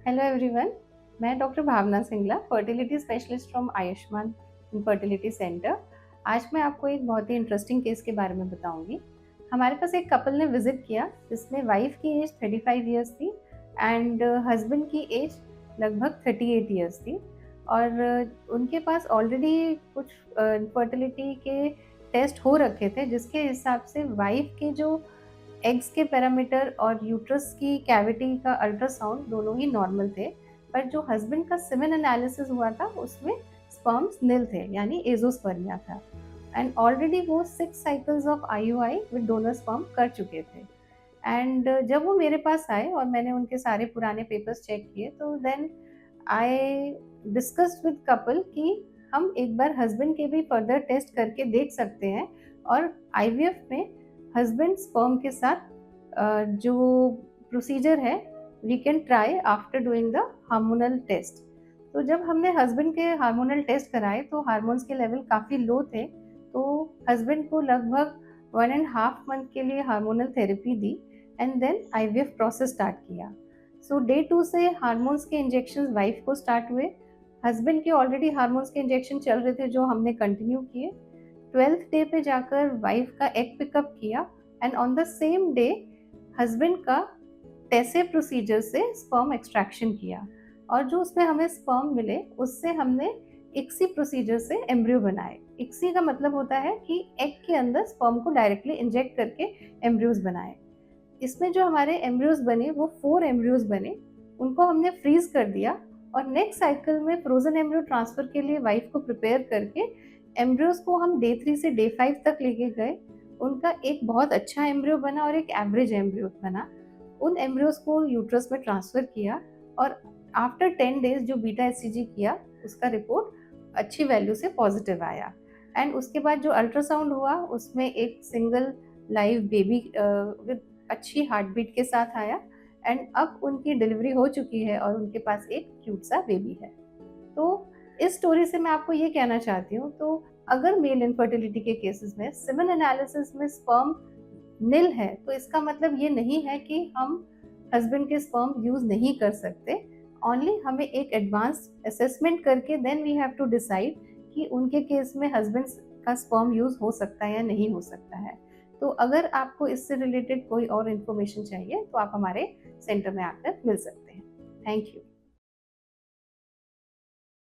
Hello everyone. मैं doctor Bhavna Singla, fertility specialist from Ayushman fertility centre. आज मैं आपको एक बहुत ही इंटरेस्टिंग केस के बारे में बताऊंगी। हमारे पास एक कपल ने विजिट किया जिसमें वाइफ की एज 35 इयर्स थी एंड हस्बैंड की एज लगभग 38 इयर्स थी। और उनके पास ऑलरेडी कुछ फर्टिलिटी के टेस्ट हो रखे थे, जिसके हिसाब से वाइफ के जो एग्स के पैरामीटर और यूट्रस की कैविटी का अल्ट्रासाउंड दोनों ही नॉर्मल थे। पर जो हस्बैंड का सीमेन एनालिसिस हुआ था उसमें स्पर्म्स निल थे, यानी एजोस्पर्मिया था। एंड ऑलरेडी वो 6 cycles of IUI with donor sperm कर चुके थे। एंड जब वो मेरे पास आए और मैंने उनके सारे पुराने पेपर्स चेक किए, तो then I discussed with couple कि हम एक बार हस्बैंड के भी फर्दर टेस्ट करके देख सकते हैं। और आईवीएफ में हस्बैंड स्पर्म के साथ जो प्रोसीजर है, we can try after doing the hormonal test. तो जब हमने हस्बैंड के हार्मोनल टेस्ट कराए तो हार्मोन्स के लेवल काफ़ी लो थे। तो हस्बैंड को लगभग 1.5 मंथ के लिए हार्मोनल थेरेपी दी and then IVF process start किया। सो डे 2 से हार्मोन्स के इंजेक्शन वाइफ को स्टार्ट हुए। हस्बैंड के ऑलरेडी हार्मोन्स के इंजेक्शन चल रहे थे जो हमने कंटिन्यू किए। 12th डे पे जाकर वाइफ का एग पिकअप किया and on the same day husband का टेसे प्रोसीजर से स्पर्म एक्सट्रैक्शन किया। और जो उसमें हमें स्पर्म मिले उससे हमने इक्सी प्रोसीजर से एम्ब्रियो बनाए। इक्सी का मतलब होता है कि एग के अंदर स्पर्म को डायरेक्टली इंजेक्ट करके एम्ब्रियोज बनाए। इसमें जो हमारे एम्ब्रियोज बने वो 4 एम्ब्रियोज बने, उनको हमने फ्रीज कर दिया और नेक्स्ट साइकिल में फ्रोजन एम्ब्रियो ट्रांसफर के लिए वाइफ को प्रिपेयर करके एम्ब्रियोज को हम डे 3 से डे 5 तक लेके गए। उनका एक बहुत अच्छा एम्ब्रियो बना और एक एवरेज एम्ब्रियो बना। उन एम्ब्रियोज को यूट्रस में ट्रांसफर किया और आफ्टर 10 डेज जो बीटा एचसीजी किया उसका रिपोर्ट अच्छी वैल्यू से पॉजिटिव आया। एंड उसके बाद जो अल्ट्रासाउंड हुआ उसमें एक सिंगल लाइव बेबी विद अच्छी हार्ट बीट के साथ आया। एंड अब उनकी डिलीवरी हो चुकी है और उनके पास एक क्यूट सा बेबी है। तो इस स्टोरी से मैं आपको ये कहना चाहती हूँ, तो अगर मेल इनफर्टिलिटी के केसेस में सीमेन एनालिसिस में स्पर्म निल है तो इसका मतलब ये नहीं है कि हम हस्बैंड के स्पर्म यूज नहीं कर सकते। ओनली हमें एक एडवांस असेसमेंट करके then we have to decide कि उनके केस में हस्बैंड का स्पर्म यूज हो सकता है या नहीं हो सकता है। तो अगर आपको इससे रिलेटेड कोई और इन्फॉर्मेशन चाहिए तो आप हमारे सेंटर में आकर मिल सकते हैं। Thank you.